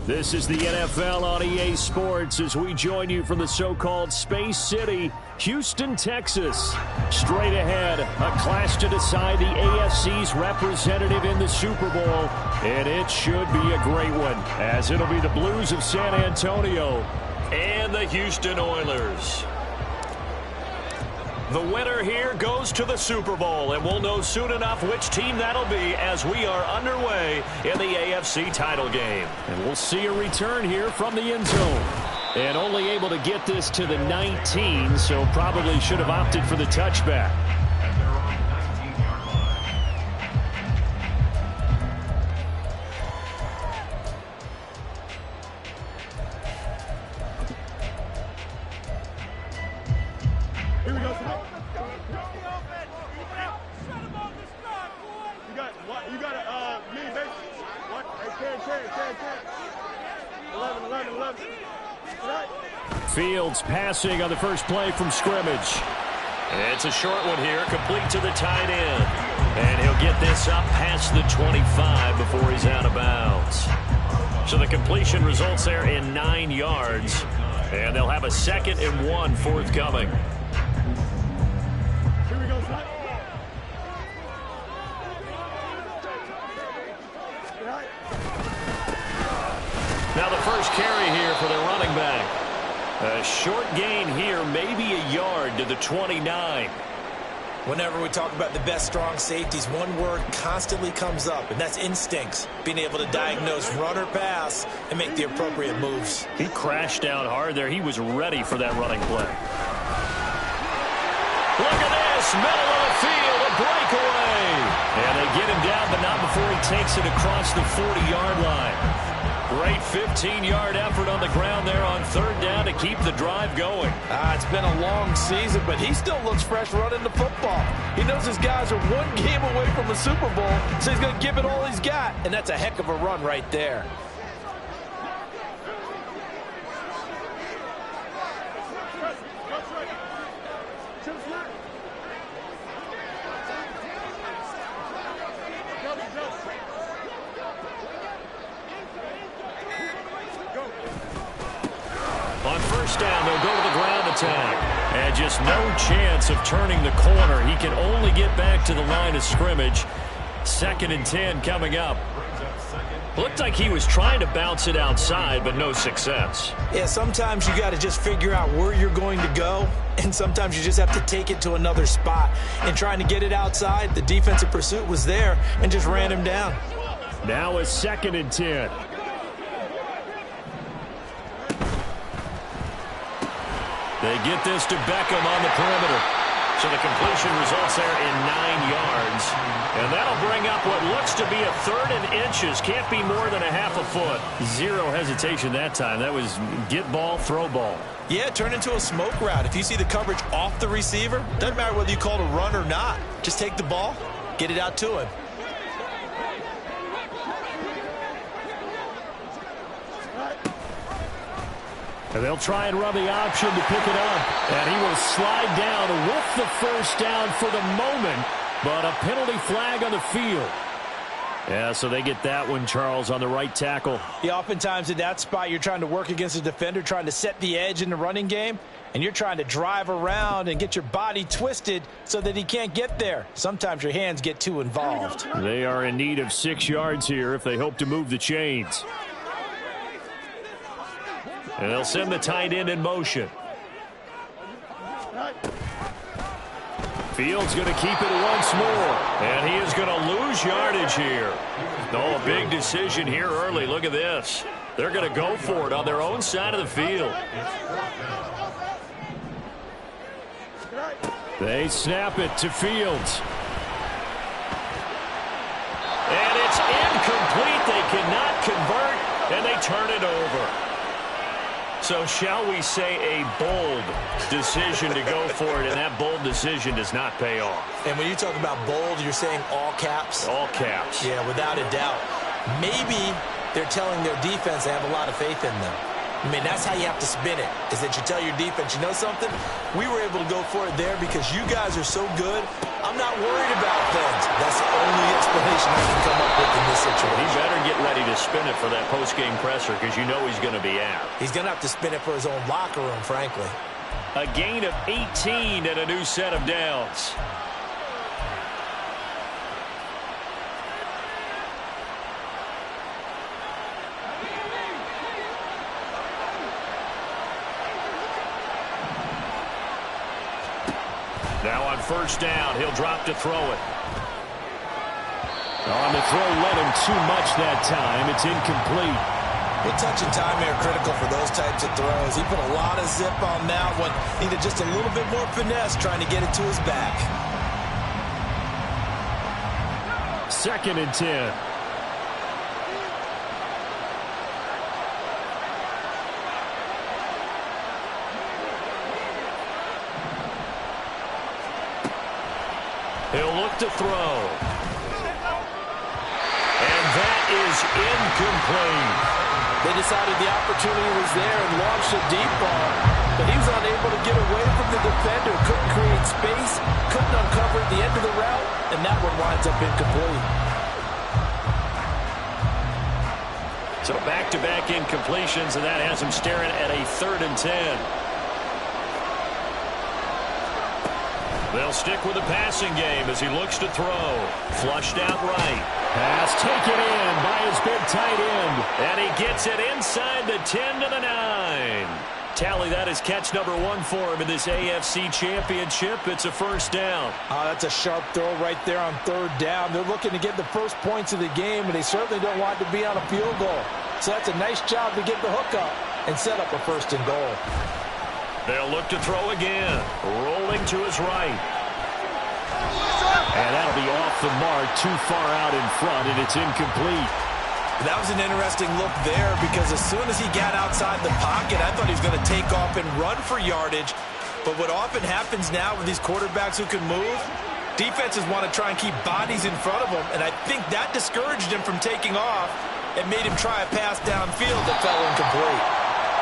This is the NFL on EA Sports as we join you from the so-called Space City, Houston, Texas. Straight ahead, a clash to decide the AFC's representative in the Super Bowl. And it should be a great one, as it'll be the Blues of San Antonio and the Houston Oilers. The winner here goes to the Super Bowl, and we'll know soon enough which team that'll be as we are underway in the AFC title game. And we'll see a return here from the end zone. And only able to get this to the 19, so probably should have opted for the touchback. Fields passing on the first play from scrimmage. It's a short one here, complete to the tight end. And he'll get this up past the 25 before he's out of bounds. So the completion results there in 9 yards. And they'll have a 2nd and 1 forthcoming. Now the first carry here for the running back. A short gain here, maybe a yard to the 29. Whenever we talk about the best strong safeties, one word constantly comes up, and that's instincts. Being able to diagnose run or pass and make the appropriate moves. He crashed down hard there. He was ready for that running play. Look at this, middle of the field, a breakaway. And they get him down, but not before he takes it across the 40-yard line. Great 15-yard effort on the ground there on 3rd down to keep the drive going. It's been a long season, but he still looks fresh running the football. He knows his guys are 1 game away from a Super Bowl, so he's going to give it all he's got, and that's a heck of a run right there. On 1st down, they'll go to the ground attack. And just no chance of turning the corner. He can only get back to the line of scrimmage. 2nd and 10 coming up. Looked like he was trying to bounce it outside, but no success. Yeah, sometimes you got to just figure out where you're going to go, and sometimes you just have to take it to another spot. And trying to get it outside, the defensive pursuit was there and just ran him down. Now a 2nd and 10. They get this to Beckham on the perimeter. So the completion results there in 9 yards. And that'll bring up what looks to be a 3rd and inches. Can't be more than a half a foot. Zero hesitation that time. That was get ball, throw ball. Yeah, turn into a smoke route. If you see the coverage off the receiver, doesn't matter whether you call it a run or not. Just take the ball, get it out to him. And they'll try and run the option to pick it up. And he will slide down with the 1st down for the moment. But a penalty flag on the field. Yeah, so they get that one, Charles, on the right tackle. Yeah, oftentimes in that spot, you're trying to work against a defender, trying to set the edge in the running game. And you're trying to drive around and get your body twisted so that he can't get there. Sometimes your hands get too involved. They are in need of 6 yards here if they hope to move the chains. And they'll send the tight end in motion. Fields going to keep it once more. And he is going to lose yardage here. Oh, a big decision here early. Look at this. They're going to go for it on their own side of the field. They snap it to Fields. And it's incomplete. They cannot convert, and they turn it over. So shall we say a bold decision to go for it, and that bold decision does not pay off. And when you talk about bold, you're saying all caps? All caps. Yeah, without a doubt. Maybe they're telling their defense they have a lot of faith in them. I mean, that's how you have to spin it, is that you tell your defense, you know something? We were able to go for it there because you guys are so good. I'm not worried about things. That's the only explanation I can come up with in this situation. He better get ready to spin it for that post-game presser because you know he's going to be out. He's going to have to spin it for his own locker room, frankly. A gain of 18 and a new set of downs. Now on first down, he'll drop to throw it. On the throw, let him too much that time. It's incomplete. Well, touch and timing are critical for those types of throws. He put a lot of zip on that one. Needed just a little bit more finesse trying to get it to his back. 2nd and 10. He'll look to throw. And that is incomplete. They decided the opportunity was there and launched a deep ball, but he was unable to get away from the defender, couldn't create space, couldn't uncover at the end of the route, and that one winds up incomplete. So back-to-back incompletions, and that has him staring at a 3rd and 10. They'll stick with the passing game as he looks to throw. Flushed out right. Pass taken in by his big tight end. And he gets it inside the 10 to the 9. Tally, that is catch number 1 for him in this AFC Championship. It's a first down. That's a sharp throw right there on 3rd down. They're looking to get the first points of the game, and they certainly don't want it to be on a field goal. So that's a nice job to get the hook up and set up a 1st and goal. They'll look to throw again. Rolling to his right. And that'll be off the mark, too far out in front, and it's incomplete. That was an interesting look there because as soon as he got outside the pocket, I thought he was going to take off and run for yardage. But what often happens now with these quarterbacks who can move, defenses want to try and keep bodies in front of them, and I think that discouraged him from taking off and made him try a pass downfield that fell incomplete.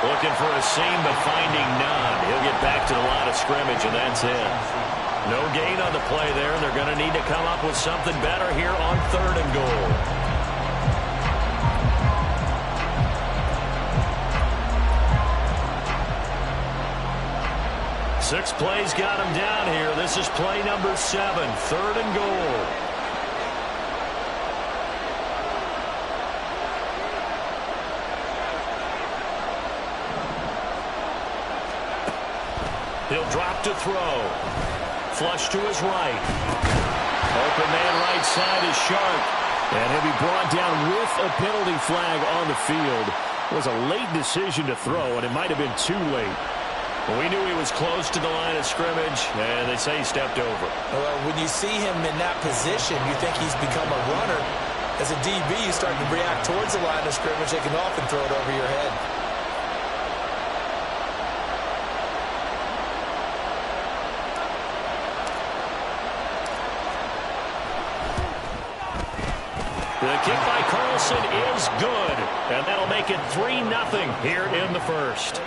Looking for a seam, but finding none. He'll get back to the line of scrimmage, and that's it. No gain on the play there. They're going to need to come up with something better here on 3rd and goal. Six plays got him down here. This is play number 7, 3rd and goal. He'll drop to throw. Flush to his right. Open man right side is Sharp. And he'll be brought down with a penalty flag on the field. It was a late decision to throw, and it might have been too late. We knew he was close to the line of scrimmage, and they say he stepped over. Well, when you see him in that position, you think he's become a runner. As a DB, you start to react towards the line of scrimmage. They can often throw it over your head. The kick by Carlson is good, and that'll make it 3-0 here in the first.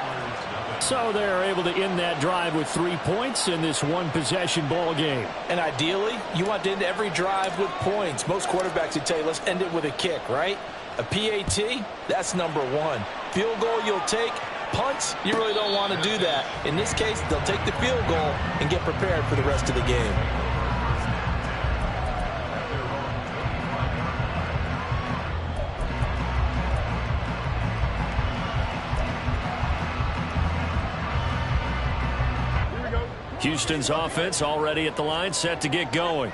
So they're able to end that drive with 3 points in this one-possession ball game. And ideally, you want to end every drive with points. Most quarterbacks would tell you, let's end it with a kick, right? A PAT, that's number 1. Field goal you'll take. Punts, you really don't want to do that. In this case, they'll take the field goal and get prepared for the rest of the game. Houston's offense already at the line, set to get going.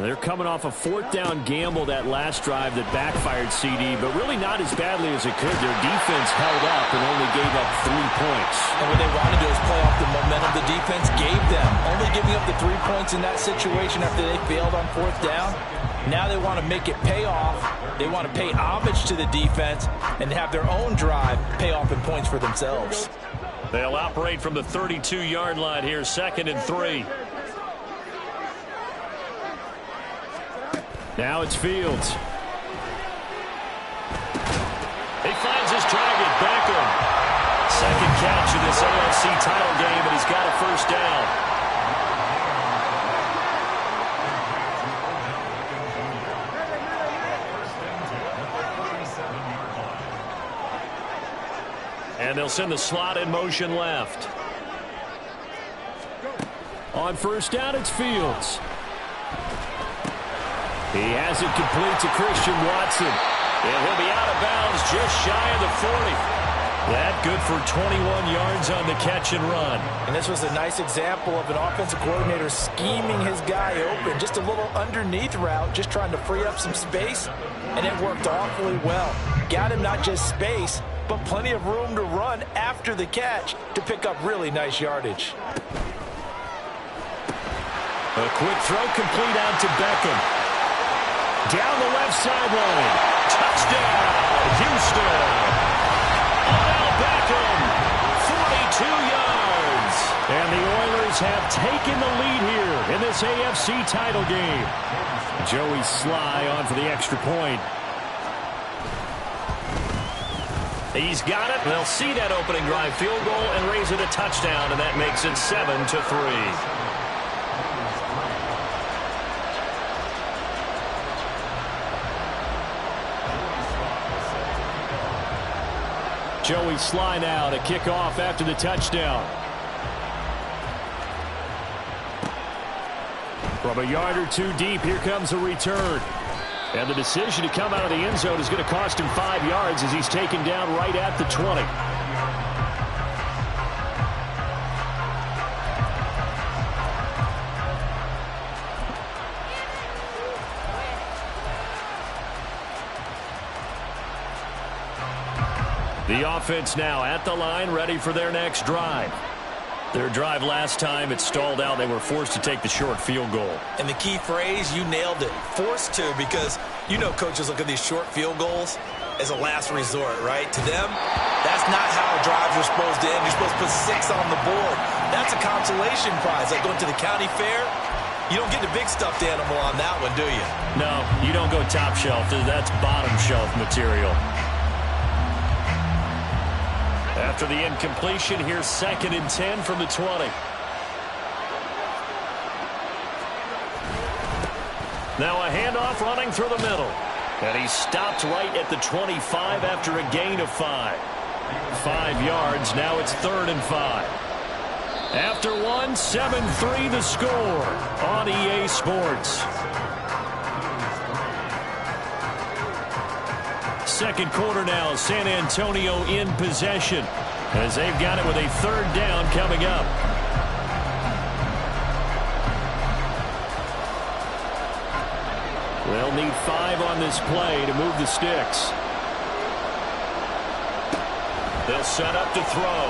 They're coming off a 4th down gamble that last drive that backfired CD, but really not as badly as it could. Their defense held up and only gave up 3 points. And what they want to do is play off the momentum the defense gave them. Only giving up the 3 points in that situation after they failed on 4th down. Now they want to make it pay off. They want to pay homage to the defense and have their own drive pay off in points for themselves. They'll operate from the 32-yard line here, 2nd and 3. Now it's Fields. He finds his target, Beckham. AFC title game, and he's got a first down. And they'll send the slot in motion left. On first down, it's Fields. He has it complete to Christian Watson. And he'll be out of bounds just shy of the 40. That good for 21 yards on the catch and run. And this was a nice example of an offensive coordinator scheming his guy open. Just a little underneath route, just trying to free up some space. And it worked awfully well. Got him not just space, but plenty of room to run after the catch to pick up really nice yardage. A quick throw complete out to Beckham. Down the left sideline. Touchdown, Houston. Odell Beckham, 42 yards. And the Oilers have taken the lead here in this AFC title game. Joey Sly on for the extra point. He's got it. They'll see that opening drive field goal and raise it a touchdown, and that makes it 7-3. Joey Sly now to kick off after the touchdown. From a yard or two deep, here comes a return. And the decision to come out of the end zone is going to cost him 5 yards as he's taken down right at the 20. The offense now at the line, ready for their next drive. Their drive last time, it stalled out. They were forced to take the short field goal. And the key phrase, you nailed it. Forced to, because you know coaches look at these short field goals as a last resort, right? To them, that's not how drives are supposed to end. You're supposed to put 6 on the board. That's a consolation prize. Like going to the county fair, you don't get the big stuffed animal on that one, do you? No, you don't go top shelf. That's bottom shelf material. After the incompletion, here's 2nd and 10 from the 20. Now a handoff running through the middle. And he stopped right at the 25 after a gain of 5. 5 yards, now it's 3rd and 5. After one, 7-3 the score on EA Sports. Second quarter now, San Antonio in possession as they've got it with a 3rd down coming up. They'll need 5 on this play to move the sticks. They'll set up to throw.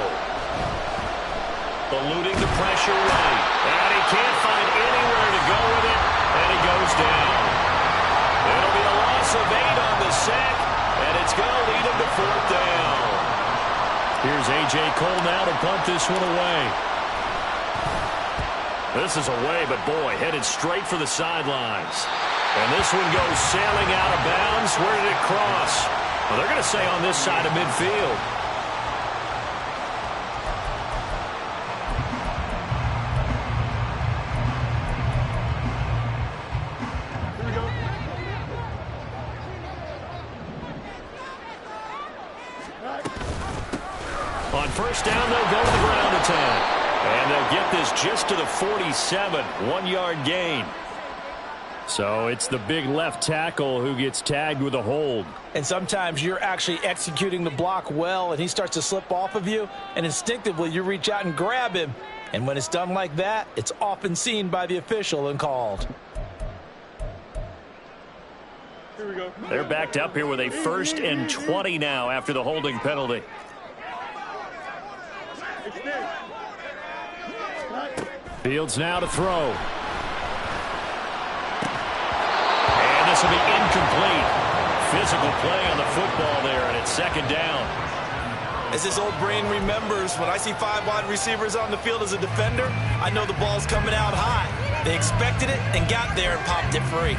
Eluding the pressure right. And he can't find anywhere to go with it, and he goes down. It'll be a loss of 8 on the sack. And it's going to lead him to 4th down. Here's A.J. Cole now to punt this one away. This is away, but boy, headed straight for the sidelines. And this one goes sailing out of bounds. Where did it cross? Well, they're going to say on this side of midfield. On first down, they'll go to the ground attack. And they'll get this just to the 47. 1-yard gain. So it's the big left tackle who gets tagged with a hold. And sometimes you're actually executing the block well, and he starts to slip off of you, and instinctively you reach out and grab him. And when it's done like that, it's often seen by the official and called. Here we go. They're backed up here with a 1st and 20 now after the holding penalty. Fields now to throw. And this will be incomplete. Physical play on the football there, and it's 2nd down. As his old brain remembers, when I see 5 wide receivers on the field as a defender, I know the ball's coming out high. They expected it and got there and popped it free.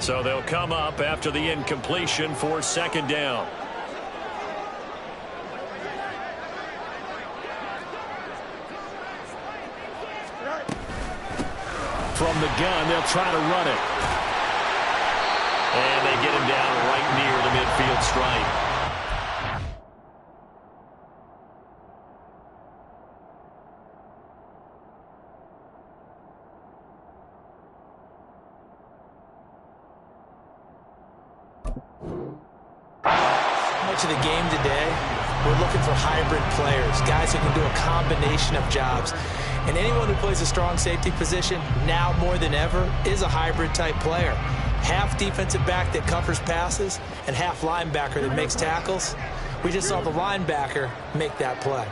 So they'll come up after the incompletion for 2nd down. from the gun. They'll try to run it. And they get him down right near the midfield stripe. Much of the game today, we're looking for hybrid players, guys who can do a combination of jobs. And anyone who plays a strong safety position, now more than ever, is a hybrid type player. Half defensive back that covers passes and half linebacker that makes tackles. We just saw the linebacker make that play.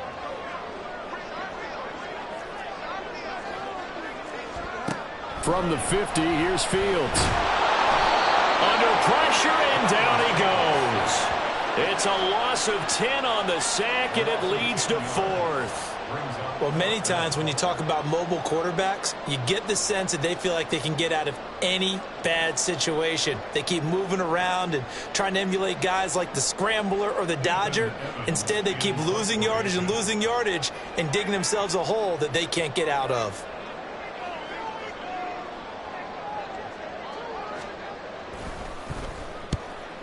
From the 50, here's Fields. Under pressure, and down he goes. It's a loss of 10 on the sack, and it leads to 4th. Well, many times when you talk about mobile quarterbacks, you get the sense that they feel like they can get out of any bad situation. They keep moving around and trying to emulate guys like the Scrambler or the Dodger. Instead, they keep losing yardage and digging themselves a hole that they can't get out of.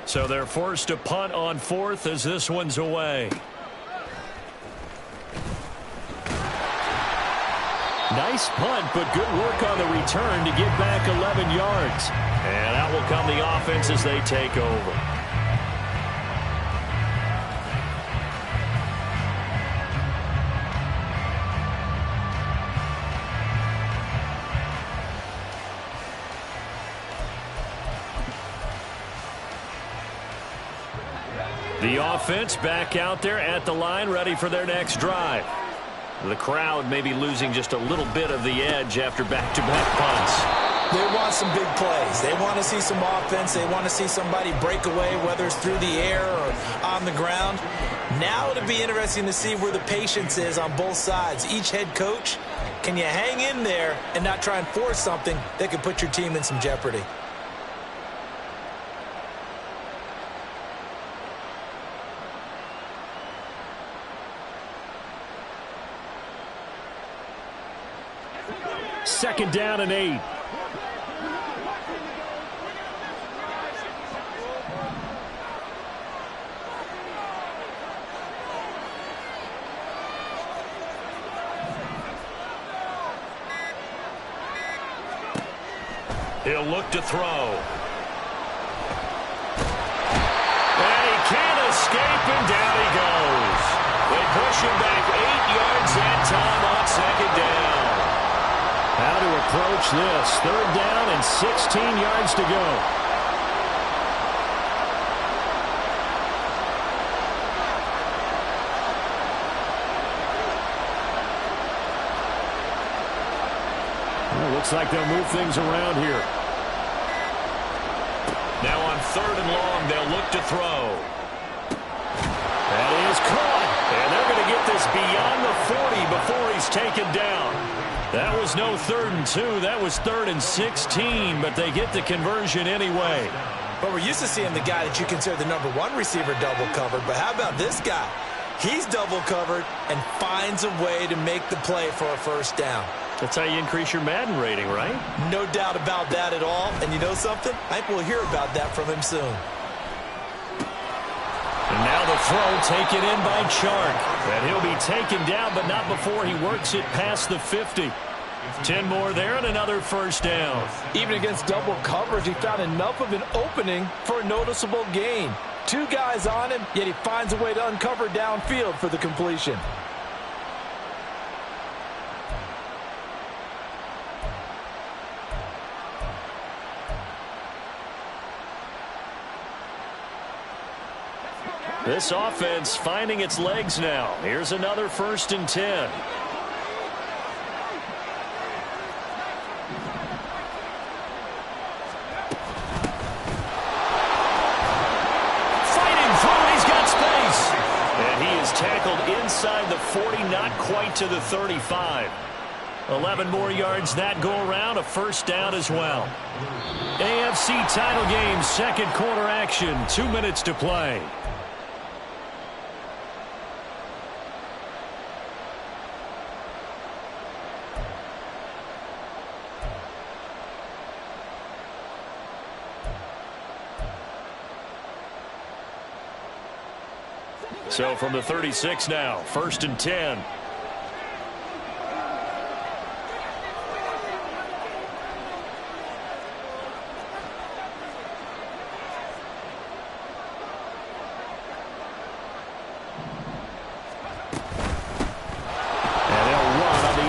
So they're forced to punt on 4th as this one's away. Nice punt, but good work on the return to get back 11 yards. And out will come the offense as they take over. The offense back out there at the line, ready for their next drive. The crowd may be losing just a little bit of the edge after back-to-back punts. They want some big plays. They want to see some offense. They want to see somebody break away, whether it's through the air or on the ground. Now it'll be interesting to see where the patience is on both sides. Each head coach, can you hang in there and not try and force something that could put your team in some jeopardy? Second down and 8. He'll look to throw. And he can't escape, and down he goes. They push him back 8 yards that time on second down. How to approach this. Third down and 16 yards to go. Well, looks like they'll move things around here. Now on 3rd and long, they'll look to throw. That is caught. And they're going to get this beyond the 40 before he's taken down. That was no 3rd and 2. That was 3rd and 16, but they get the conversion anyway. But we're used to seeing the guy that you consider the #1 receiver double covered. But how about this guy? He's double covered and finds a way to make the play for a first down. That's how you increase your Madden rating, right? No doubt about that at all. And you know something? I think we'll hear about that from him soon. And now the throw taken in by Chark. And he'll be taken down, but not before he works it past the 50. 10 more there and another first down. Even against double coverage, he found enough of an opening for a noticeable gain. 2 guys on him, yet he finds a way to uncover downfield for the completion. This offense finding its legs now. Here's another 1st and 10. Fighting through, he's got space. And he is tackled inside the 40, not quite to the 35. 11 more yards that go around, a first down as well. AFC title game, second quarter action, 2 minutes to play. So from the 36 now, 1st and 10.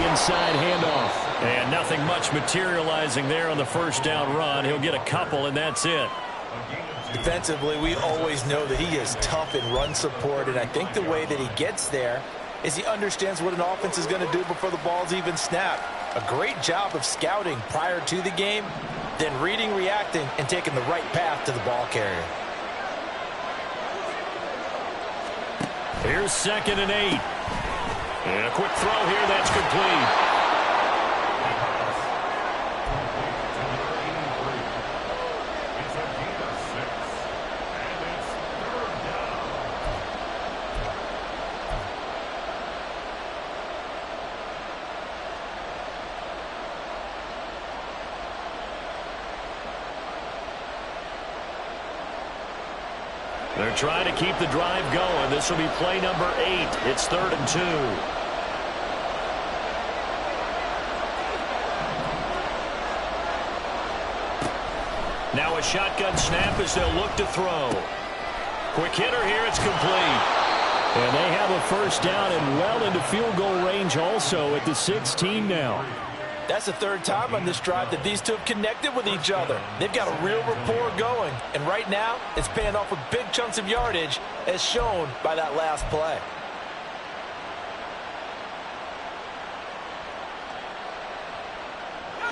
Inside handoff. And nothing much materializing there on the first down run. He'll get a couple, and that's it. Defensively, we always know that he is tough in run support, and I think the way that he gets there is he understands what an offense is going to do before the ball's even snapped. A great job of scouting prior to the game, then reading, reacting, and taking the right path to the ball carrier. Here's 2nd and 8. And a quick throw here, that's complete. They're trying to keep the drive going. This will be play number 8. It's 3rd and 2. Now a shotgun snap as they'll look to throw. Quick hitter here, it's complete. And they have a first down and well into field goal range also at the 16 now. That's the 3rd time on this drive that these two have connected with each other. They've got a real rapport going. And right now, it's paying off with big chunks of yardage as shown by that last play.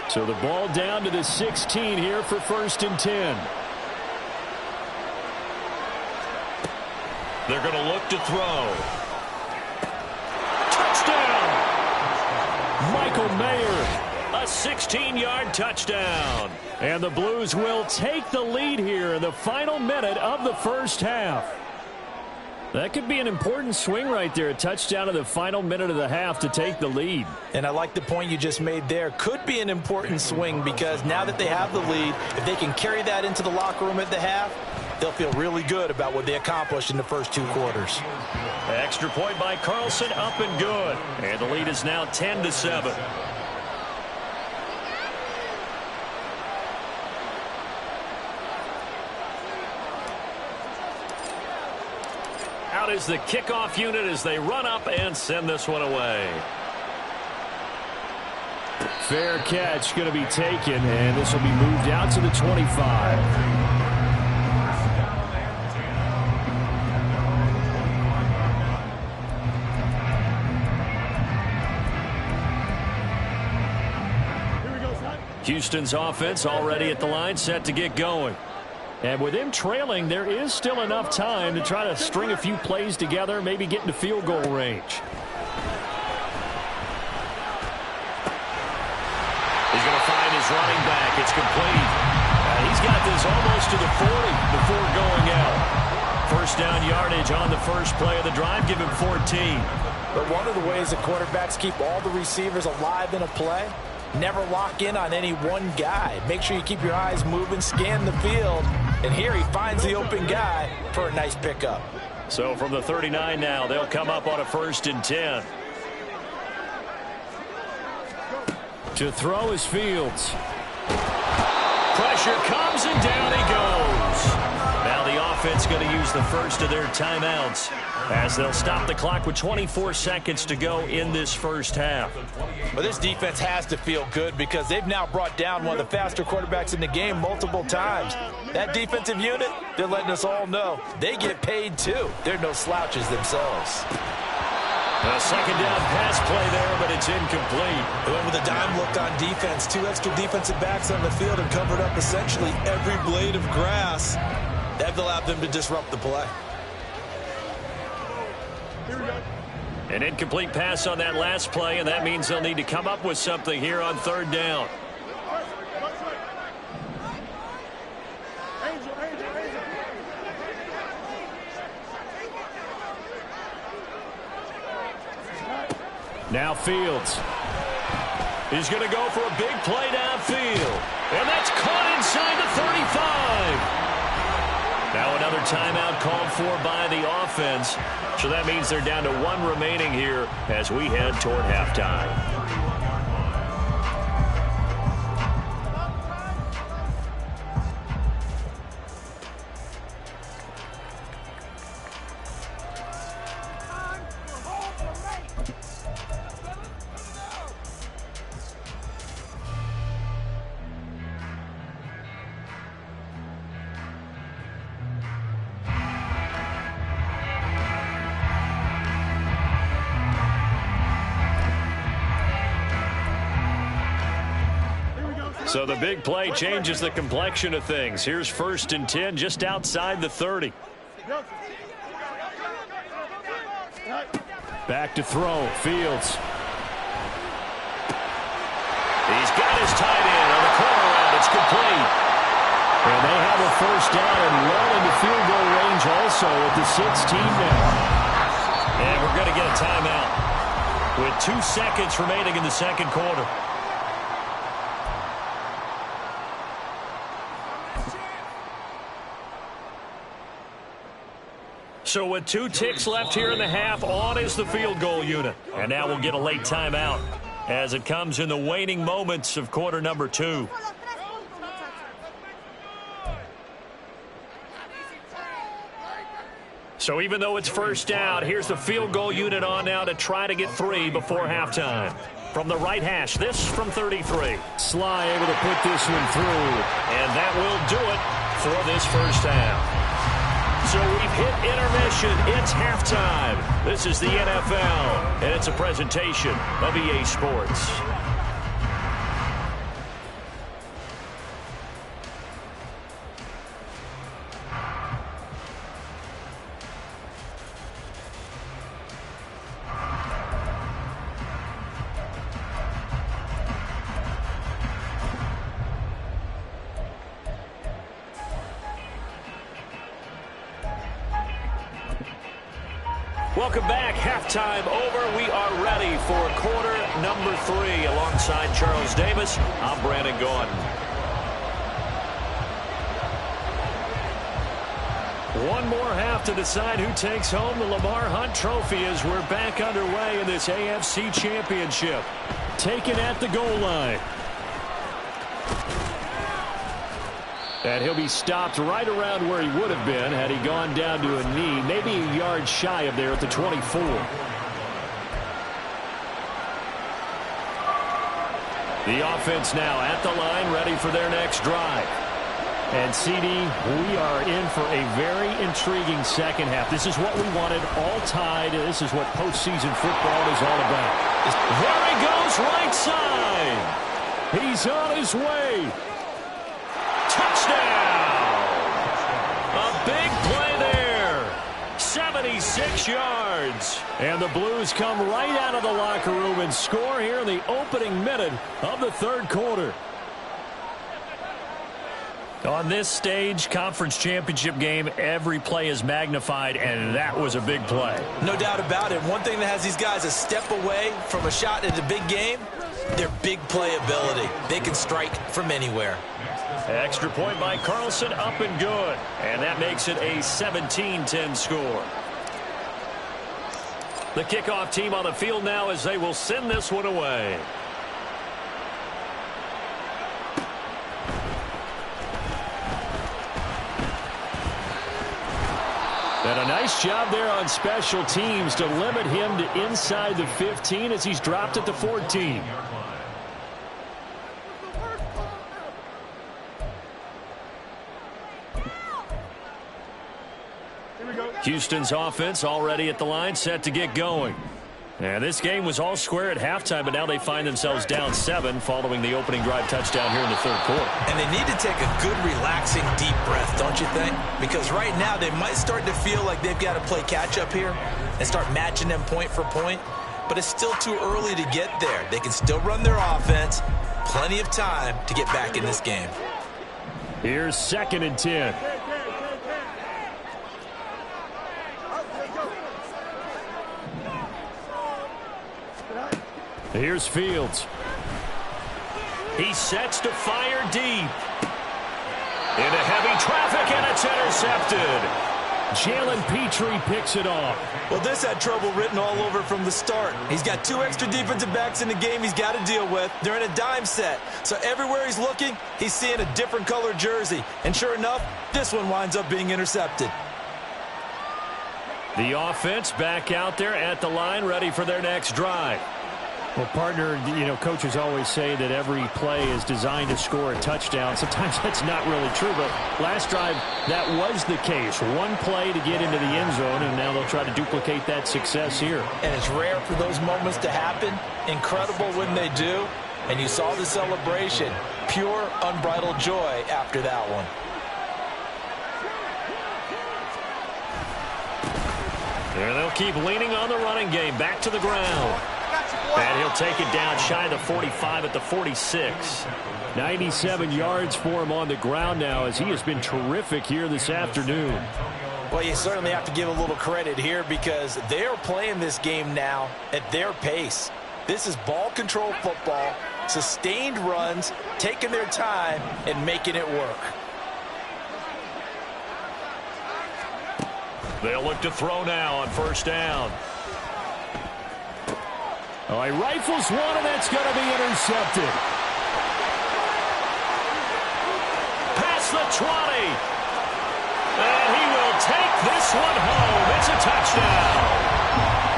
So the ball down to the 16 here for 1st and 10. They're going to look to throw. Touchdown! Michael Mayer, a 16-yard touchdown. And the Blues will take the lead here in the final minute of the first half. That could be an important swing right there. A touchdown in the final minute of the half to take the lead. And I like the point you just made there. Could be an important swing because now that they have the lead, if they can carry that into the locker room at the half, they'll feel really good about what they accomplished in the first 2 quarters. Extra point by Carlson, up and good. And the lead is now 10-7. Out is the kickoff unit as they run up and send this one away. Fair catch going to be taken, and this will be moved out to the 25. Houston's offense already at the line, set to get going. And with them trailing, there is still enough time to try to string a few plays together, maybe get into field goal range. He's going to find his running back. It's complete. He's got this almost to the 40 before going out. First down yardage on the first play of the drive. Give him 14. But one of the ways that quarterbacks keep all the receivers alive in a play, never lock in on any one guy. Make sure you keep your eyes moving, scan the field. And here he finds the open guy for a nice pickup. So from the 39 now, they'll come up on a 1st and 10. To throw is Fields. Pressure comes and down he goes. Now the offense going to use the first of their timeouts as they'll stop the clock with 24 seconds to go in this first half. Well, this defense has to feel good because they've now brought down one of the faster quarterbacks in the game multiple times. That defensive unit, they're letting us all know they get paid too. They're no slouches themselves. A second down pass play there, but it's incomplete. They went with a dime look on defense. 2 extra defensive backs on the field and covered up essentially every blade of grass. That allowed them to disrupt the play. An incomplete pass on that last play, and that means they'll need to come up with something here on 3rd down. Now Fields. He's going to go for a big play downfield. And that's caught inside the 35. Now an another timeout called for by the offense. So that means they're down to 1 remaining here as we head toward halftime. So the big play changes the complexion of things. Here's 1st and 10 just outside the 30. Back to throw. Fields. He's got his tight end on the corner route. It's complete. And they have a 1st down and well into field goal range also at the 16 now. And we're going to get a timeout with 2 seconds remaining in the second quarter. So with 2 ticks left here in the half, on is the field goal unit. And now we'll get a late timeout as it comes in the waning moments of quarter number 2. So even though it's 1st down, here's the field goal unit on now to try to get 3 before halftime. From the right hash, this from 33. Sly able to put this one through. And that will do it for this 1st half. So we've hit intermission. It's halftime. This is the NFL, and it's a presentation of EA Sports. Welcome back. Halftime over. We are ready for quarter number 3. Alongside Charles Davis, I'm Brandon Gordon. One more half to decide who takes home the Lamar Hunt Trophy as we're back underway in this AFC Championship. Taken at the goal line. And he'll be stopped right around where he would have been had he gone down to a knee, maybe a yard shy of there at the 24. The offense now at the line, ready for their next drive. And CD, we are in for a very intriguing second half. This is what we wanted, all tied. This is what postseason football is all about. There he goes, right side. He's on his way. Touchdown! A big play there. 76 yards. And the Blues come right out of the locker room and score here in the opening minute of the 3rd quarter. On this stage, conference championship game, every play is magnified, and that was a big play. No doubt about it. One thing that has these guys a step away from a shot at a big game, their big play ability. They can strike from anywhere. Extra point by Carlson, up and good. And that makes it a 17-10 score. The kickoff team on the field now as they will send this one away. And a nice job there on special teams to limit him to inside the 15 as he's dropped at the 14. Houston's offense already at the line, set to get going. And this game was all square at halftime, but now they find themselves down 7 following the opening drive touchdown here in the 3rd quarter. And they need to take a good, relaxing, deep breath, don't you think? Because right now they might start to feel like they've got to play catch-up here and start matching them point for point. But it's still too early to get there. They can still run their offense. Plenty of time to get back in this game. Here's 2nd and 10. Here's Fields. He sets to fire deep. Into heavy traffic, and it's intercepted. Jalen Petrie picks it off. Well, this had trouble written all over from the start. He's got 2 extra defensive backs in the game he's got to deal with. They're in a dime set. So everywhere he's looking, he's seeing a different color jersey. And sure enough, this one winds up being intercepted. The offense back out there at the line, ready for their next drive. Well, partner, coaches always say that every play is designed to score a touchdown. Sometimes that's not really true, but last drive, that was the case. One play to get into the end zone, and now they'll try to duplicate that success here. And it's rare for those moments to happen. Incredible when they do. And you saw the celebration. Pure, unbridled joy after that one. There they'll keep leaning on the running game. Back to the ground. And he'll take it down shy of the 45 at the 46. 97 yards for him on the ground now as he has been terrific here this afternoon. Well, you certainly have to give a little credit here because they're playing this game now at their pace. This is ball control football, sustained runs, taking their time and making it work. They'll look to throw now on first down. Oh, he rifles one, and that's going to be intercepted. Past the 20. And he will take this one home. It's a touchdown.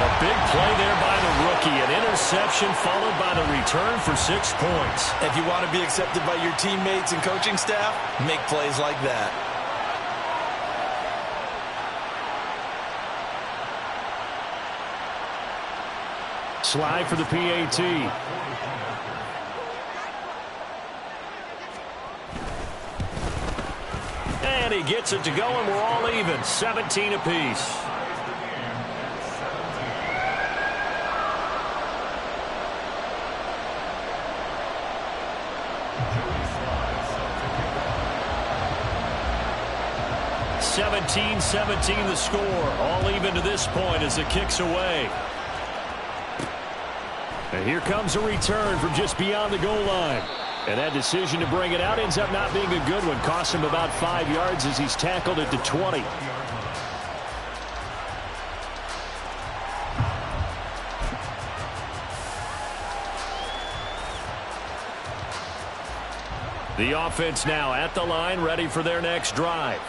A big play there by the rookie. An interception followed by the return for 6 points. If you want to be accepted by your teammates and coaching staff, make plays like that. Slide for the PAT. And he gets it to go, and we're all even. 17 apiece. (17-17) the score. All even to this point as it kicks away. And here comes a return from just beyond the goal line. And that decision to bring it out ends up not being a good one. Costs him about 5 yards as he's tackled at the 20. The offense now at the line, ready for their next drive.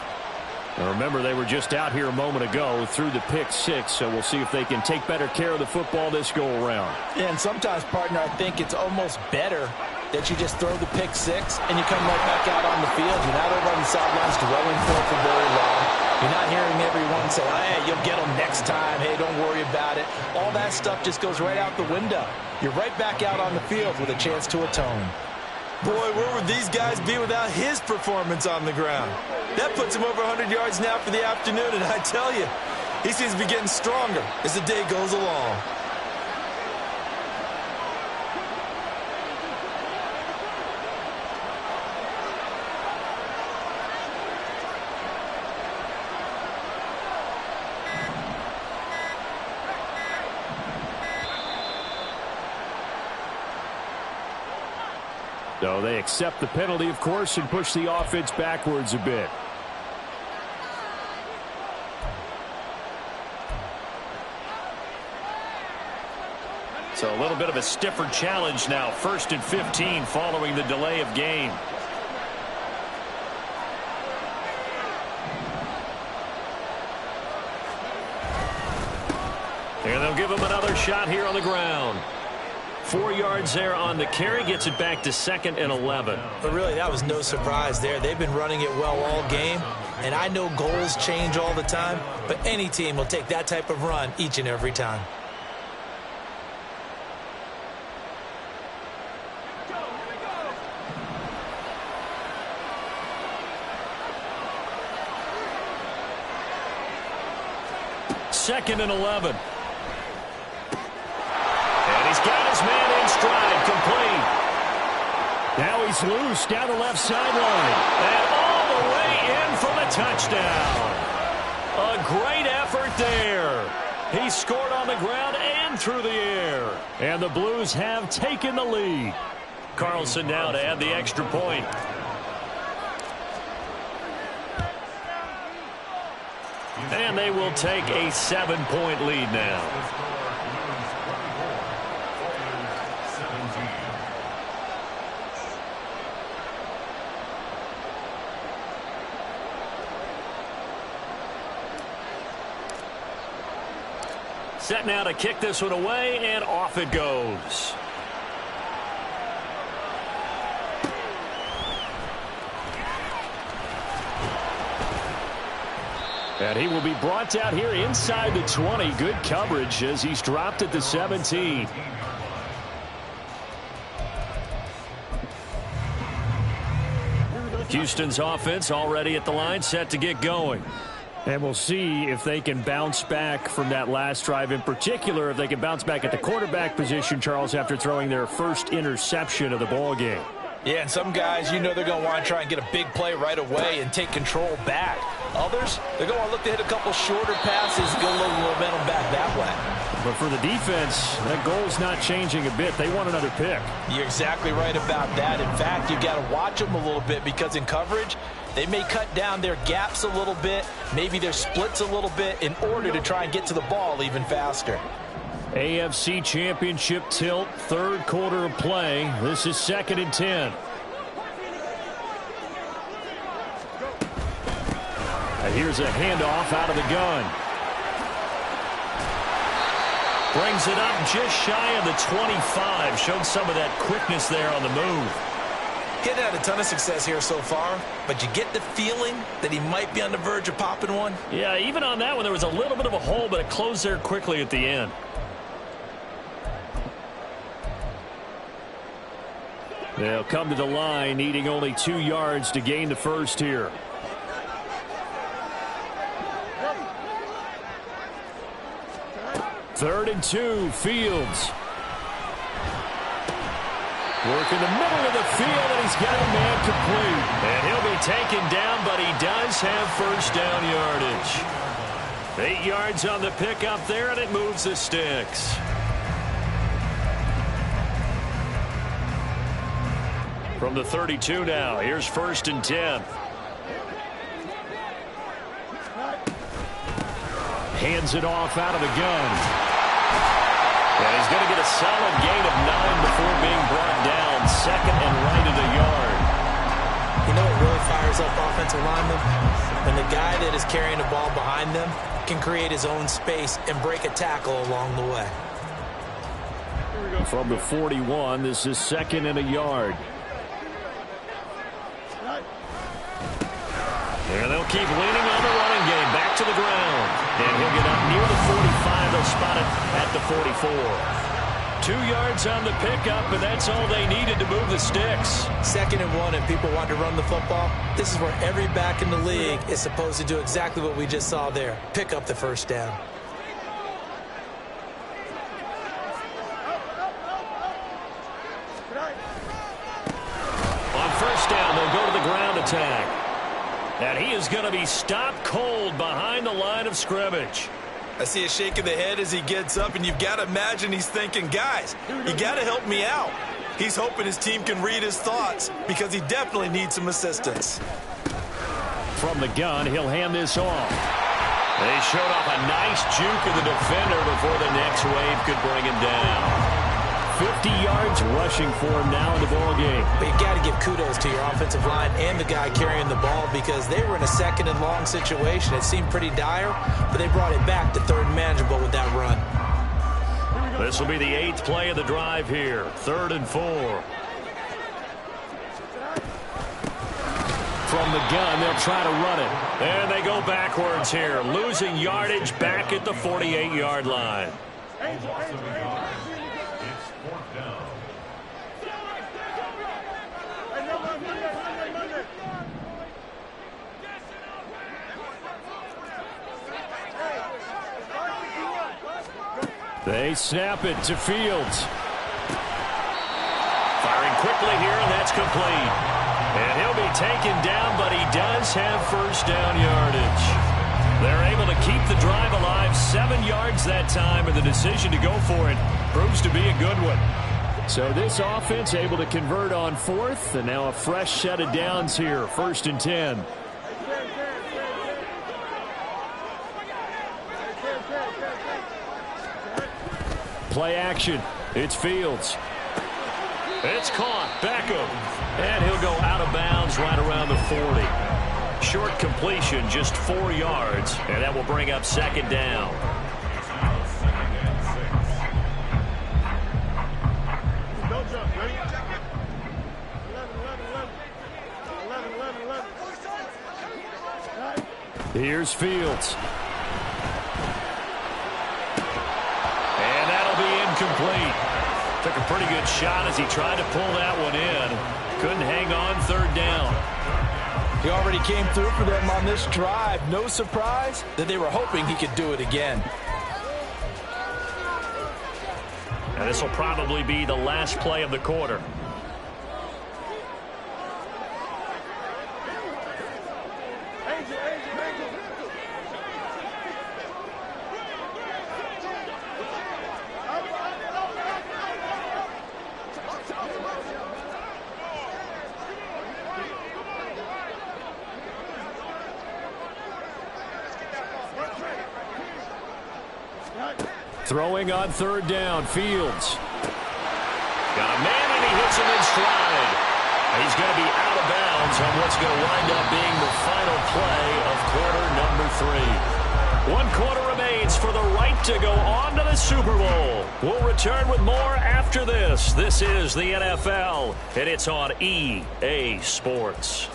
Now remember, they were just out here a moment ago through the pick 6, so we'll see if they can take better care of the football this go-around. Yeah, and sometimes, partner, I think it's almost better that you just throw the pick 6 and you come right back out on the field. You're not over on the sidelines dwelling for very long. You're not hearing everyone say, hey, you'll get them next time. Hey, don't worry about it. All that stuff just goes right out the window. You're right back out on the field with a chance to atone. Boy, where would these guys be without his performance on the ground? That puts him over 100 yards now for the afternoon, and I tell you, he seems to be getting stronger as the day goes along. So they accept the penalty, of course, and push the offense backwards a bit. So a little bit of a stiffer challenge now. 1st and 15 following the delay of game. And they'll give him another shot here on the ground. 4 yards there on the carry, gets it back to 2nd and 11. But really, that was no surprise there. They've been running it well all game, and I know goals change all the time, but any team will take that type of run each and every time. Second and 11. He's got his man in stride, complete. Now he's loose down the left sideline. And all the way in for the touchdown. A great effort there. He scored on the ground and through the air. And the Blues have taken the lead. Carlson now to add the extra point. And they will take a 7-point lead now. Set now to kick this one away, and off it goes. And he will be brought down here inside the 20. Good coverage as he's dropped at the 17. Houston's offense already at the line, set to get going. And we'll see if they can bounce back from that last drive, in particular if they can bounce back at the quarterback position, Charles, after throwing their first interception of the ball game. Yeah, and some guys, you know they're going to want to try and get a big play right away and take control back. Others, they're going to look to hit a couple shorter passes, get a little momentum back that way. But for the defense, that goal's not changing a bit. They want another pick. You're exactly right about that. In fact, you've got to watch them a little bit because in coverage, they may cut down their gaps a little bit, maybe their splits a little bit in order to try and get to the ball even faster. AFC Championship tilt, third quarter of play. This is 2nd and 10. And here's a handoff out of the gun. Brings it up just shy of the 25. Showed some of that quickness there on the move. He's had a ton of success here so far, but you get the feeling that he might be on the verge of popping one. Yeah, even on that one, there was a little bit of a hole, but it closed there quickly at the end. They'll come to the line, needing only 2 yards to gain the first here. Third and 2, Fields. Working the middle of the field, and he's got a man complete. And he'll be taken down, but he does have first down yardage. 8 yards on the pickup there, and it moves the sticks. From the 32 now, here's 1st and 10. Hands it off out of the gun. And he's going to get a solid gain of 9 before being brought down. 2nd and right at the yard. You know what really fires up offensive linemen? When the guy that is carrying the ball behind them can create his own space and break a tackle along the way. From the 41, this is 2nd and a yard. And they'll keep leaning on the running game. Back to the ground. And he'll get up near the 45. They'll spot it at the 44. 2 yards on the pickup, and that's all they needed to move the sticks. 2nd and 1, and people want to run the football. This is where every back in the league is supposed to do exactly what we just saw there. Pick up the first down. On first down, they'll go to the ground attack. And he is going to be stopped cold behind the line of scrimmage. I see a shake of the head as he gets up, and you've got to imagine he's thinking, guys, you got to help me out. He's hoping his team can read his thoughts because he definitely needs some assistance. From the gun, he'll hand this off. They showed off a nice juke of the defender before the next wave could bring him down. 50 yards rushing for him now in the ball game. But you got to give kudos to your offensive line and the guy carrying the ball because they were in a 2nd and long situation. It seemed pretty dire, but they brought it back to 3rd and manageable with that run. This will be the 8th play of the drive here. 3rd and 4. From the gun, they'll try to run it. And they go backwards here, losing yardage back at the 48-yard line. They snap it to Fields. Firing quickly here, and that's complete. And he'll be taken down, but he does have first down yardage. They're able to keep the drive alive, 7 yards that time, and the decision to go for it proves to be a good one. So this offense able to convert on 4th, and now a fresh set of downs here, 1st and 10. play action. It's Fields. It's caught. Beckham. And he'll go out of bounds right around the 40. Short completion, just 4 yards, and that will bring up second down. Here's Fields. And that'll be incomplete. Took a pretty good shot as he tried to pull that one in. Couldn't hang on third down. He already came through for them on this drive. No surprise that they were hoping he could do it again. And this will probably be the last play of the quarter. Throwing on third down, Fields. Got a man and he hits him in stride. He's going to be out of bounds on what's going to wind up being the final play of quarter number 3. 1 quarter remains for the right to go on to the Super Bowl. We'll return with more after this. This is the NFL, and it's on EA Sports.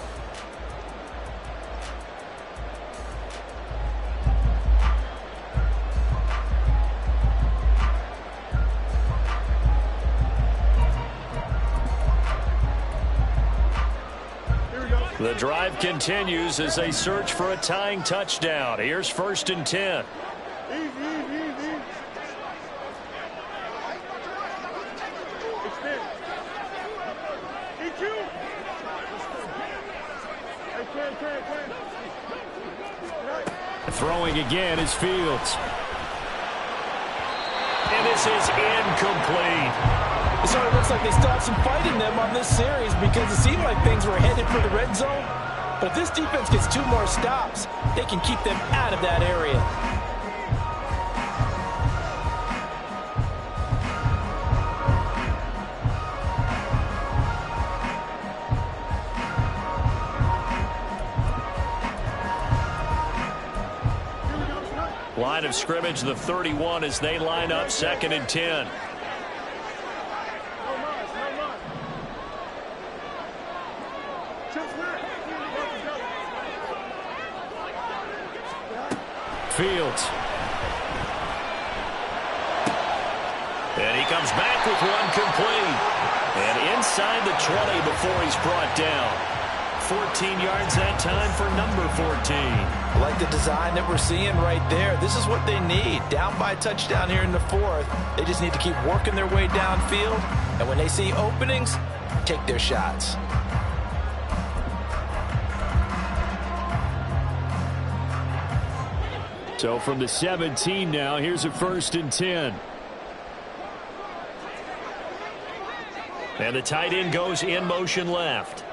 The drive continues as they search for a tying touchdown. Here's 1st and 10. Throwing again is Fields. And this is incomplete. It sort of looks like they still have some fight in them on this series because it seemed like things were headed for the red zone. But if this defense gets 2 more stops, they can keep them out of that area. Line of scrimmage, the 31 as they line up 2nd and 10. Fields. And he comes back with one complete. And inside the 20 before he's brought down. 14 yards that time for number 14. I like the design that we're seeing right there. This is what they need. Down by a touchdown here in the 4th. They just need to keep working their way downfield. And when they see openings, take their shots. So from the 17 now, here's a 1st and 10. And the tight end goes in motion left.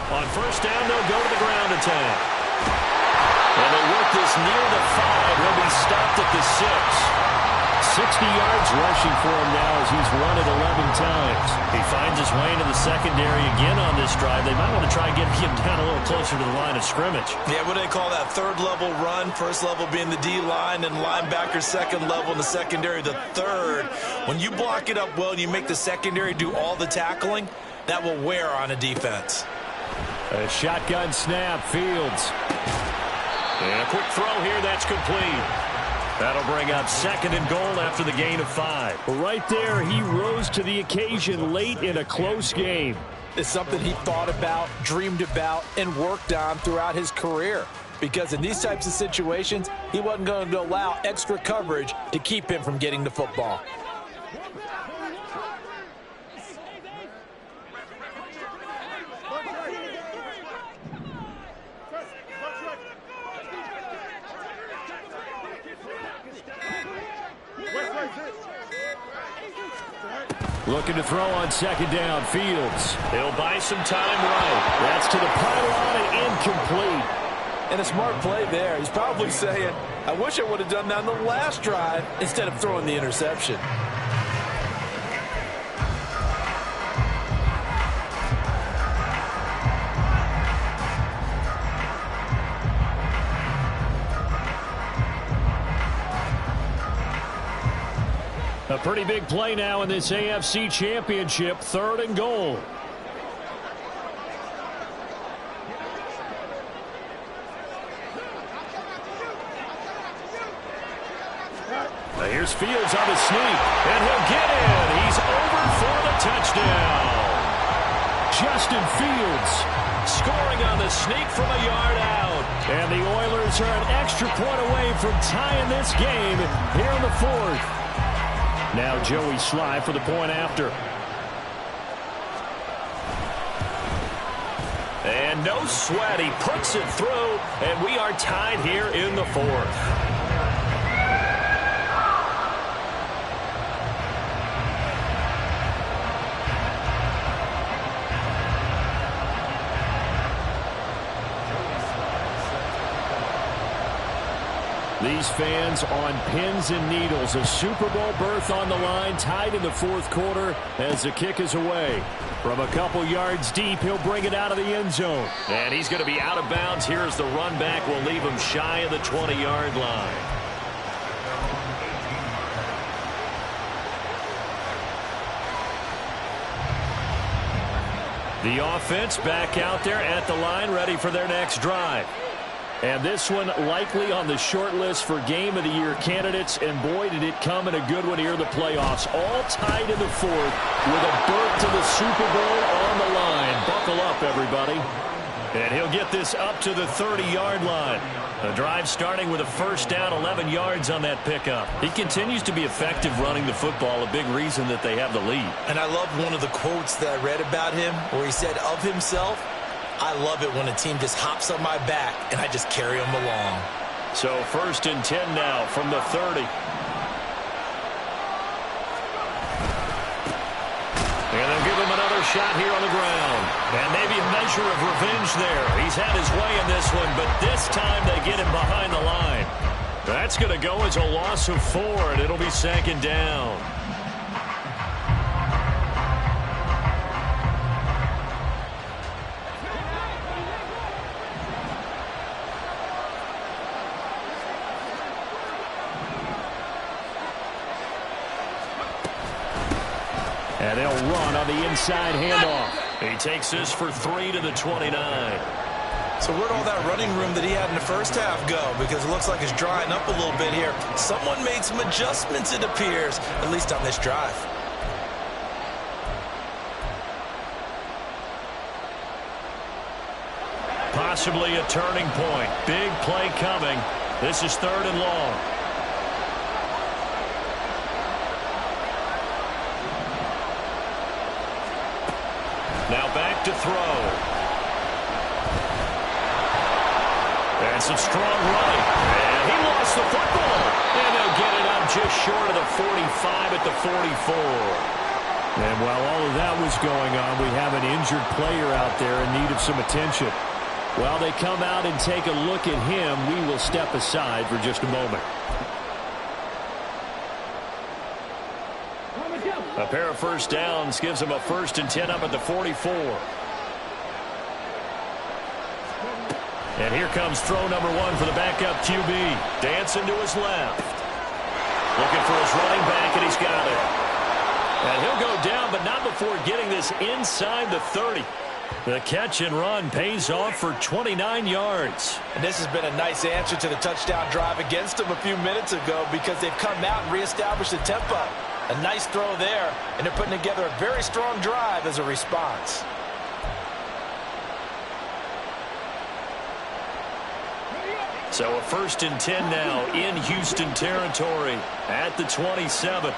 On 1st down, they'll go to the ground attack. And they work this near the 5. He'll be stopped at the 6. 60 yards rushing for him now as he's run it 11 times. He finds his way into the secondary again on this drive. They might want to try and get him down a little closer to the line of scrimmage. Yeah, what do they call that? 3rd level run. 1st level being the D-line and linebacker. 2nd level in the secondary, the 3rd. When you block it up well and you make the secondary do all the tackling, that will wear on a defense. A shotgun snap, Fields. And a quick throw here, that's complete. That'll bring up 2nd and goal after the gain of 5. Right there, he rose to the occasion late in a close game. It's something he thought about, dreamed about, and worked on throughout his career. Because in these types of situations, he wasn't going to allow extra coverage to keep him from getting the football. Looking to throw on 2nd down, Fields. He'll buy some time right. That's to the pylon and incomplete. And a smart play there. He's probably saying, I wish I would have done that on the last drive instead of throwing the interception. A pretty big play now in this AFC Championship, 3rd and goal. Here's Fields on the sneak, and he'll get in. He's over for the touchdown. Justin Fields scoring on the sneak from a yard out. And the Oilers are an extra point away from tying this game here in the 4th. Now Joey Sly for the point after. And no sweat. He puts it through, and we are tied here in the 4th. These fans on pins and needles. A Super Bowl berth on the line, tied in the 4th quarter as the kick is away. From a couple yards deep, he'll bring it out of the end zone. And he's going to be out of bounds. Here's the run back. Will leave him shy of the 20-yard line. The offense back out there at the line, ready for their next drive. And this one likely on the short list for Game of the Year candidates. And boy, did it come in a good one here in the playoffs. All tied in the 4th with a berth to the Super Bowl on the line. Buckle up, everybody. And he'll get this up to the 30-yard line. The drive starting with a first down, 11 yards on that pickup. He continues to be effective running the football, a big reason that they have the lead. And I love one of the quotes that I read about him where he said of himself, I love it when a team just hops on my back and I just carry them along. So 1st and 10 now from the 30. And they'll give him another shot here on the ground. And maybe a measure of revenge there. He's had his way in this one, but this time they get him behind the line. That's going to go as a loss of 4, and it'll be 2nd down. And they'll run on the inside handoff. He takes this for 3 to the 29. So where'd all that running room that he had in the first half go? Because it looks like it's drying up a little bit here. Someone made some adjustments, it appears, at least on this drive. Possibly a turning point. Big play coming. This is 3rd and long. Now back to throw. And some strong running. And he lost the football. And they'll get it up just short of the 45 at the 44. And while all of that was going on, we have an injured player out there in need of some attention. While they come out and take a look at him, we will step aside for just a moment. A pair of first downs gives him a 1st and 10 up at the 44. And here comes throw number 1 for the backup QB. Dancing to his left. Looking for his running back, and he's got it. And he'll go down, but not before getting this inside the 30. The catch and run pays off for 29 yards. And this has been a nice answer to the touchdown drive against them a few minutes ago because they've come out and reestablished the tempo. A nice throw there, and they're putting together a very strong drive as a response. So a 1st and 10 now in Houston territory at the 27.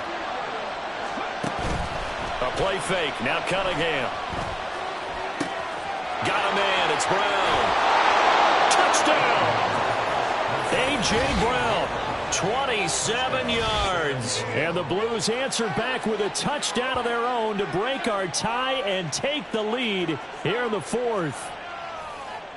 A play fake. Now Cunningham. Got a man. It's Brown. Touchdown. A.J. Brown. 27 yards. And the Blues answer back with a touchdown of their own to break our tie and take the lead here in the 4th.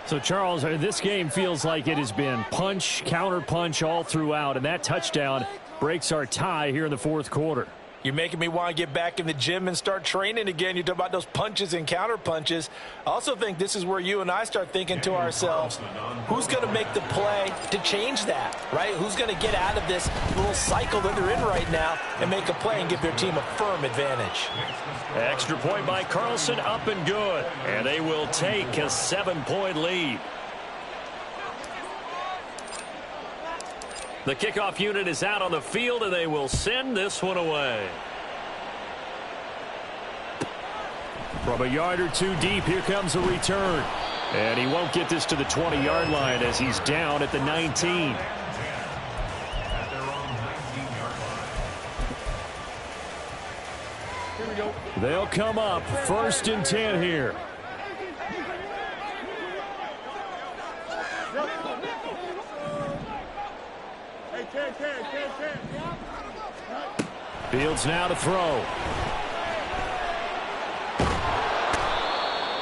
So, Charles, this game feels like it has been punch, counter punch all throughout, and that touchdown breaks our tie here in the fourth quarter. You're making me want to get back in the gym and start training again. You talk about those punches and counter punches. I also think this is where you and I start thinking to ourselves, who's going to make the play to change that, right? Who's going to get out of this little cycle that they're in right now and make a play and give their team a firm advantage? Extra point by Carlson, up and good. And they will take a 7-point lead. The kickoff unit is out on the field, and they will send this one away. From a yard or two deep, here comes a return. And he won't get this to the 20-yard line as he's down at the 19. They'll come up 1st and 10 here. Fields now to throw.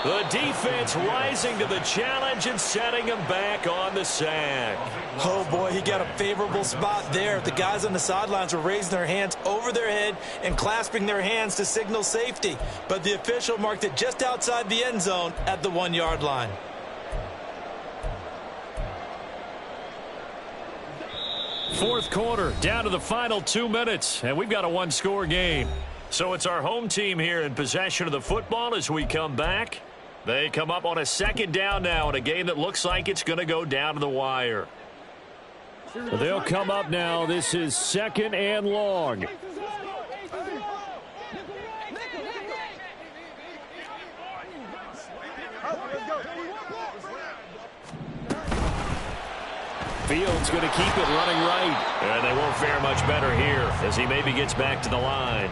The defense rising to the challenge and setting him back on the sack. Oh, boy, he got a favorable spot there. The guys on the sidelines were raising their hands over their head and clasping their hands to signal safety. But the official marked it just outside the end zone at the 1-yard line. Fourth quarter, down to the final 2 minutes, and we've got a one-score game. So it's our home team here in possession of the football as we come back. They come up on a 2nd down now in a game that looks like it's going to go down to the wire. They'll come up now. This is 2nd and long. Fields going to keep it running right. And they won't fare much better here as he maybe gets back to the line.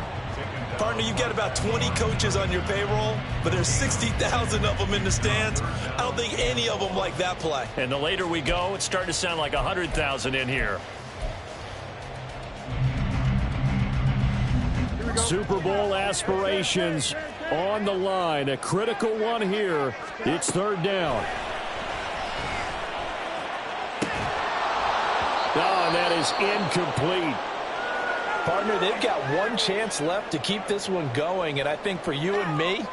Partner, you've got about 20 coaches on your payroll, but there's 60,000 of them in the stands. I don't think any of them like that play. And the later we go, it's starting to sound like 100,000 in here. Super Bowl aspirations on the line. A critical one here. It's 3rd down. Oh, and that is incomplete. Partner, they've got one chance left to keep this one going, and I think for you and me,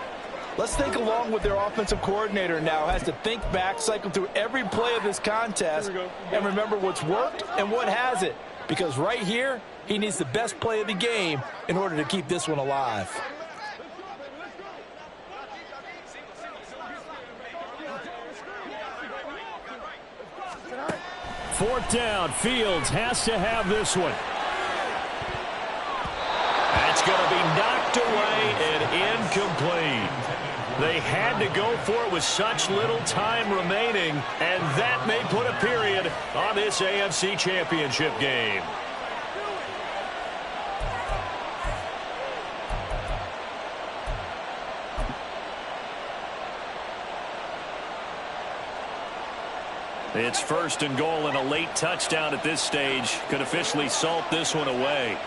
let's think along with their offensive coordinator now. Has to think back, cycle through every play of this contest, and remember what's worked and what hasn't. Because right here, he needs the best play of the game in order to keep this one alive. Fourth down, Fields has to have this one. That's going to be knocked away and incomplete. They had to go for it with such little time remaining, and that may put a period on this AFC Championship game. It's 1st and goal, and a late touchdown at this stage could officially salt this one away.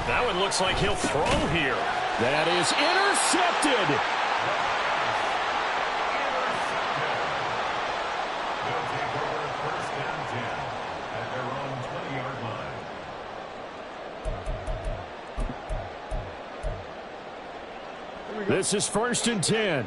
That one looks like he'll throw here. That is intercepted. This is 1st and 10.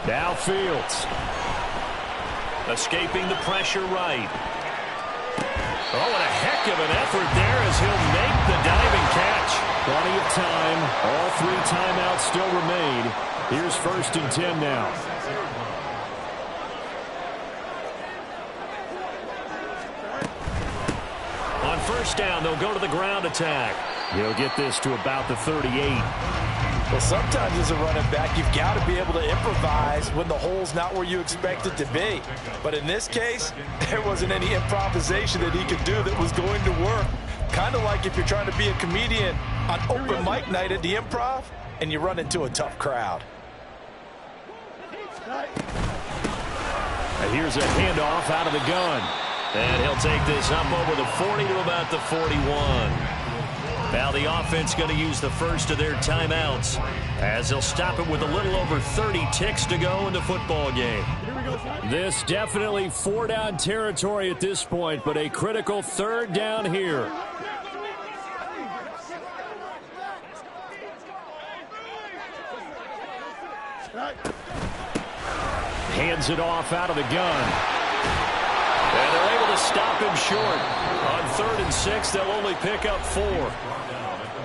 Now Fields. Escaping the pressure right. Oh, and a heck of an effort there as he'll make the diving catch. Plenty of time. All 3 timeouts still remain. Here's 1st and 10 now. On 1st down, they'll go to the ground attack. He'll get this to about the 38. Well, sometimes as a running back, you've got to be able to improvise when the hole's not where you expect it to be. But in this case, there wasn't any improvisation that he could do that was going to work. Kind of like if you're trying to be a comedian on open mic night at the Improv and you run into a tough crowd. Here's a handoff out of the gun. And he'll take this up over the 40 to about the 41. Now the offense going to use the first of their timeouts as they'll stop it with a little over 30 ticks to go in the football game. This definitely 4-down territory at this point, but a critical 3rd down here. Hands it off out of the gun. And they're able to stop him short. On 3rd and 6, they'll only pick up 4.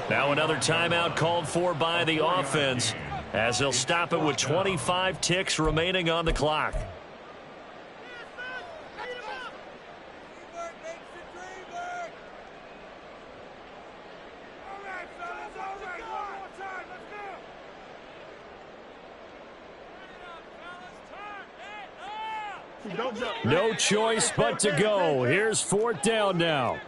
Now another timeout called for by the offense as they'll stop it with 25 ticks remaining on the clock. No choice but to go. Here's 4th down now.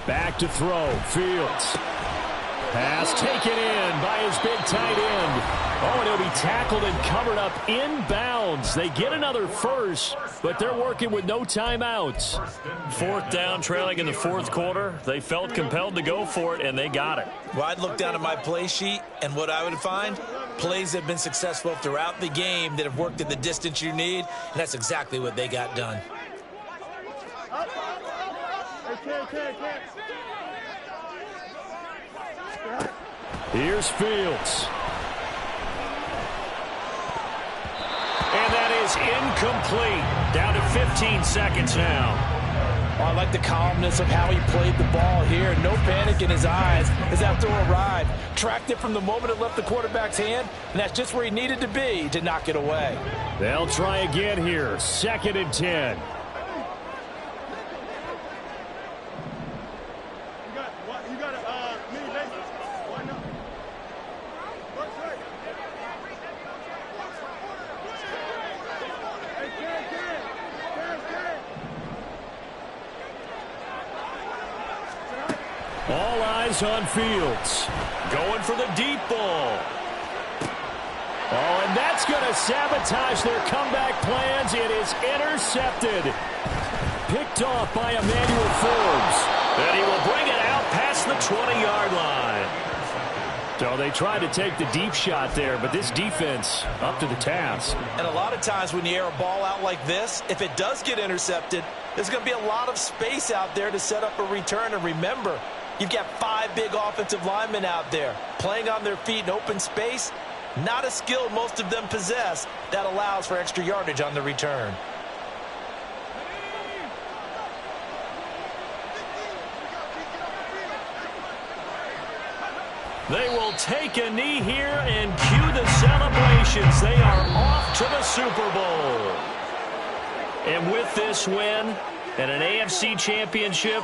Back to throw. Fields. Pass taken in by his big tight end. Oh, and he'll be tackled and covered up inbounds. They get another first, but they're working with no timeouts. 4th down, trailing in the 4th quarter. They felt compelled to go for it, and they got it. Well, I'd look down at my play sheet, and what I would find, plays that have been successful throughout the game that have worked at the distance you need, and that's exactly what they got done. Here's Fields. And that is incomplete. Down to 15 seconds now. Oh, I like the calmness of how he played the ball here. No panic in his eyes as that throw arrived. Tracked it from the moment it left the quarterback's hand, and that's just where he needed to be to knock it away. They'll try again here. 2nd and 10. All eyes on Fields. Going for the deep ball. Oh, and that's going to sabotage their comeback plans. It is intercepted. Picked off by Emmanuel Forbes. And he will bring it out past the 20-yard line. So they tried to take the deep shot there, but this defense up to the task. And a lot of times when you air a ball out like this, if it does get intercepted, there's going to be a lot of space out there to set up a return. And remember, you've got 5 big offensive linemen out there playing on their feet in open space. Not a skill most of them possess that allows for extra yardage on the return. They will take a knee here and cue the celebrations. They are off to the Super Bowl. And with this win and an AFC Championship,